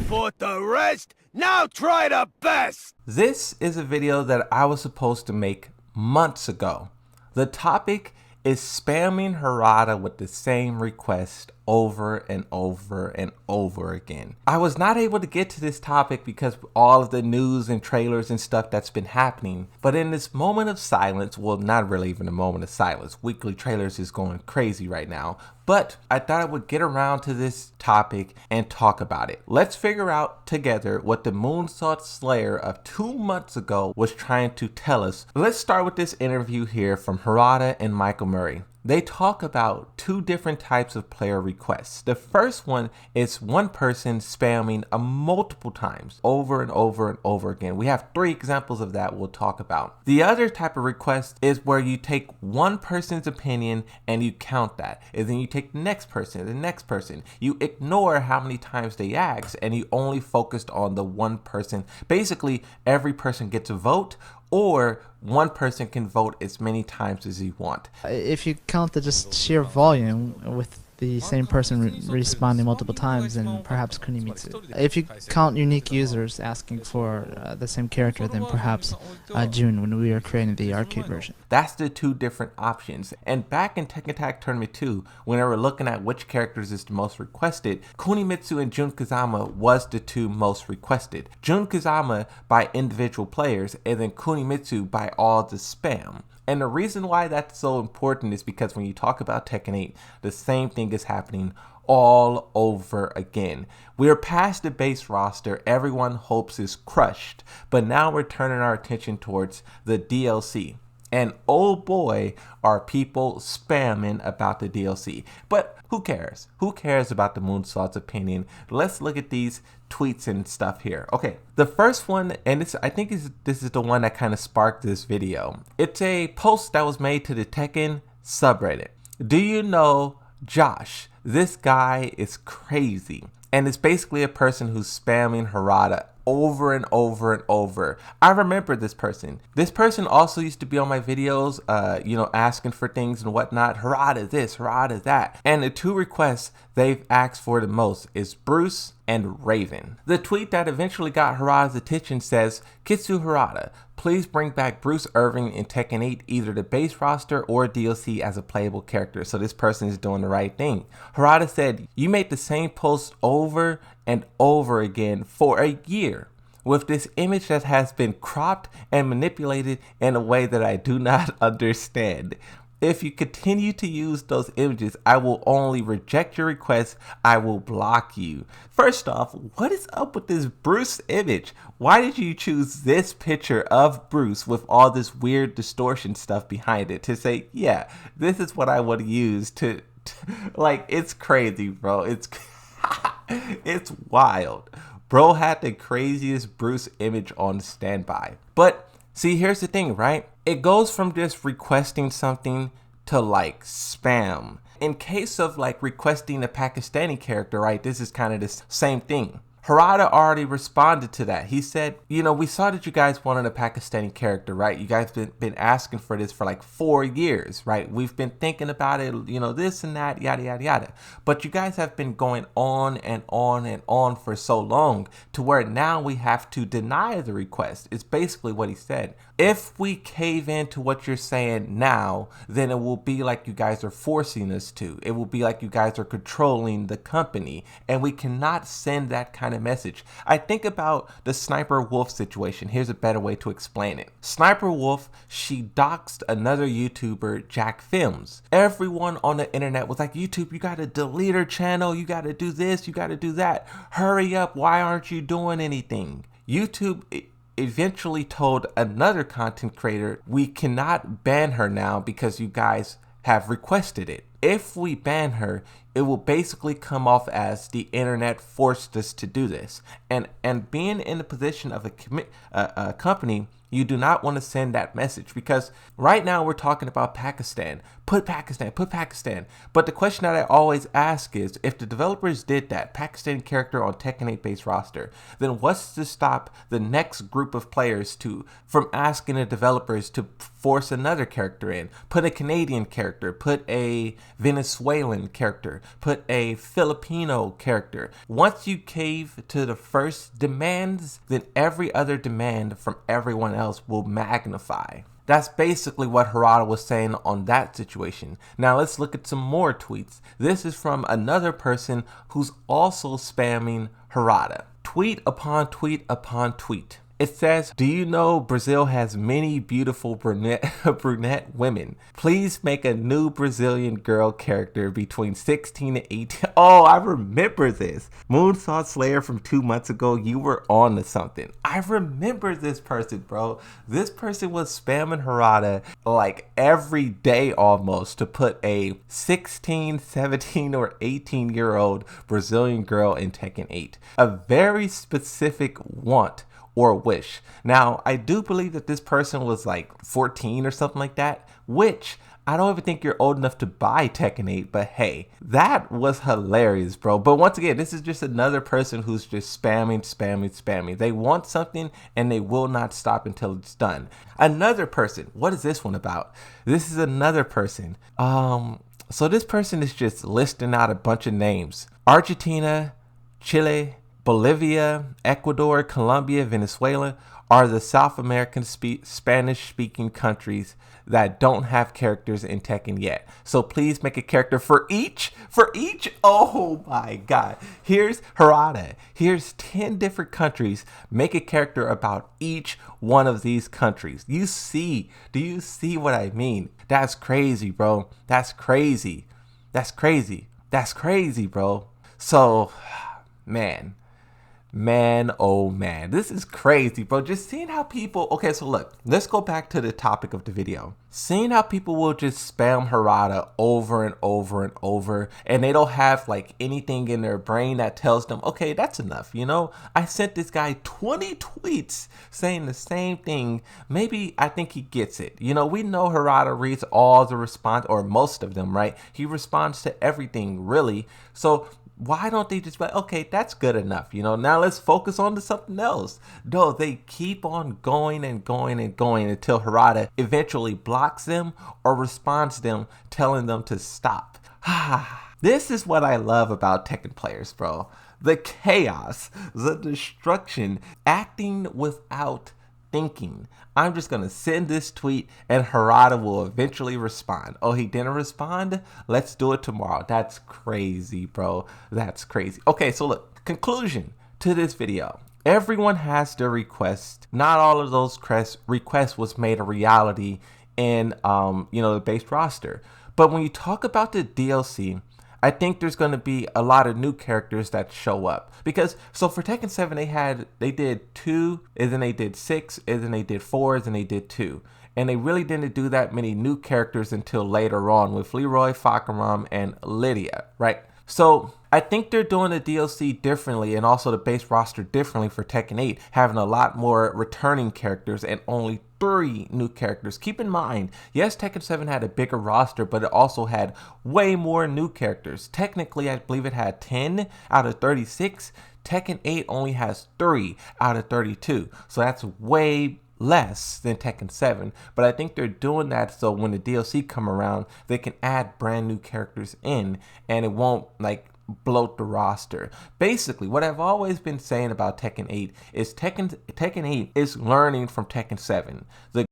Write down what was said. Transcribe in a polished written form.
fought the rest, now try the best! This is a video that I was supposed to make months ago. The topic is spamming Harada with the same request over and over and over again. I was not able to get to this topic because of all of the news and trailers and stuff that's been happening. But in this moment of silence, well, not really even a moment of silence. Weekly Trailers is going crazy right now. But I thought I would get around to this topic and talk about it. Let's figure out together what the Moonsault Slayer of 2 months ago was trying to tell us. Let's start with this interview here from Harada and Michael Murray. They talk about 2 different types of player requests. The first one is one person spamming multiple times over and over and over again. We have 3 examples of that we'll talk about. The other type of request is where you take one person's opinion and you count that. And then you take the next person, the next person. You ignore how many times they asked and you only focused on the one person. Basically, every person gets a vote, or one person can vote as many times as you want. If you count the just sheer volume with the same person responding multiple times, then perhaps Kunimitsu. If you count unique users asking for the same character, then perhaps June, when we were creating the arcade version. That's the 2 different options. And back in Tekken Tag Tournament 2, when they were looking at which characters is the most requested, Kunimitsu and Jun Kazama was the 2 most requested. Jun Kazama by individual players, and then Kunimitsu by all the spam. And the reason why that's so important is because when you talk about Tekken 8, the same thing is happening all over again. We're past the base roster everyone hopes is crushed, but now we're turning our attention towards the DLC. And oh boy, are people spamming about the DLC. But who cares? Who cares about the Moonsault's opinion? Let's look at these tweets and stuff here. Okay, the first one, and I think this is the one that kind of sparked this video. It's a post that was made to the Tekken subreddit. Do you know Josh? This guy is crazy. And it's basically a person who's spamming Harada over and over and over. I remember this person. This person also used to be on my videos, asking for things and whatnot. Harada this, Harada that. And the 2 requests they've asked for the most is Bruce and Raven. The tweet that eventually got Harada's attention says, Kitsu Harada, please bring back Bruce Irving in Tekken 8, either the base roster or DLC as a playable character. So this person is doing the right thing. Harada said, you made the same post over and over again for a year with this image that has been cropped and manipulated in a way that I do not understand. If you continue to use those images, I will only reject your request. I will block you. First off, what is up with this Bruce image? Why did you choose this picture of Bruce with all this weird distortion stuff behind it to say, yeah, this is what I would use to like, it's crazy, bro. It's it's wild. Bro had the craziest Bruce image on standby. But see, here's the thing, right? It goes from just requesting something to like spam. In case of like requesting a Pakistani character, right? This is kind of the same thing. Harada already responded to that. He said, we saw that you guys wanted a Pakistani character, right? You guys been asking for this for like 4 years, right? We've been thinking about it, this and that, yada, yada, yada. But you guys have been going on and on and on for so long to where now we have to deny the request. It's basically what he said. If we cave into what you're saying now, then it will be like you guys are forcing us to. It will be like you guys are controlling the company, and we cannot send that kind of message. I think about the Sniper Wolf situation. Here's a better way to explain it. Sniper Wolf, she doxed another YouTuber, Jack Films. Everyone on the internet was like, YouTube, you gotta delete her channel. You gotta do this. You gotta do that. Hurry up. Why aren't you doing anything? YouTube eventually told another content creator, we cannot ban her now because you guys have requested it. If we ban her, it will basically come off as the internet forced us to do this. And being in the position of a company, you do not want to send that message, because right now we're talking about Pakistan. Put Pakistan, put Pakistan. But the question that I always ask is, if the developers did that, Pakistani character on Tekken 8 base roster, then what's to stop the next group of players from asking the developers to force another character in? Put a Canadian character, put a Venezuelan character. put a Filipino character. Once you cave to the first demands, then every other demand from everyone else will magnify. That's basically what Harada was saying on that situation. Now let's look at some more tweets. This is from another person who's also spamming Harada. Tweet upon tweet upon tweet. It says, do you know Brazil has many beautiful brunette women? Please make a new Brazilian girl character between 16 and 18. Oh, I remember this. Moonsault Slayer from 2 months ago, you were on to something. I remember this person, bro. This person was spamming Harada like every day almost to put a 16, 17, or 18-year-old Brazilian girl in Tekken 8. A very specific want or wish. Now, I do believe that this person was like 14 or something like that, which I don't even think you're old enough to buy Tekken 8, but hey, that was hilarious, bro. But once again, this is just another person who's just spamming. They want something and they will not stop until it's done. Another person, what is this one about? This is another person. So this person is just listing out a bunch of names. Argentina, Chile, Bolivia, Ecuador, Colombia, Venezuela are the South American Spanish-speaking countries that don't have characters in Tekken yet. So please make a character for each. Oh my God. Here's Harada. Here's 10 different countries. Make a character about each one of these countries. Do you see what I mean? That's crazy, bro. That's crazy, bro. So, Man, oh man, this is crazy, bro. Just seeing how people, okay, so look, let's go back to the topic of the video. Seeing how people will just spam Harada over and over, and they don't have like anything in their brain that tells them, okay, that's enough, you know? I sent this guy 20 tweets saying the same thing. Maybe I think he gets it. You know, we know Harada reads all the response, or most of them, right? He responds to everything, really. So why don't they just be like, okay, that's good enough, you know, now let's focus on to something else? No, they keep on going until Harada eventually blocks them or responds to them, telling them to stop. This is what I love about Tekken players, bro. The chaos, the destruction, acting without thinking. I'm just gonna send this tweet and Harada will eventually respond. Oh, he didn't respond? Let's do it tomorrow. That's crazy, bro. That's crazy. Okay, so look, conclusion to this video. Everyone has their requests. Not all of those requests was made a reality in the base roster. But when you talk about the DLC, I think there's going to be a lot of new characters that show up. Because, so for Tekken 7, they did 2, and then they did 6, and then they did 4, and then they did 2. And they really didn't do that many new characters until later on with Leroy, Fakaram, and Lydia, right? So I think they're doing the DLC differently and also the base roster differently for Tekken 8, having a lot more returning characters and only 3 new characters. Keep in mind, yes, Tekken 7 had a bigger roster, but it also had way more new characters. Technically, I believe it had 10 out of 36. Tekken 8 only has 3 out of 32. So that's way less than Tekken 7, but I think they're doing that so when the DLC come around, they can add brand new characters in and it won't like bloat the roster. Basically, what I've always been saying about Tekken 8 is Tekken 8 is learning from Tekken 7. The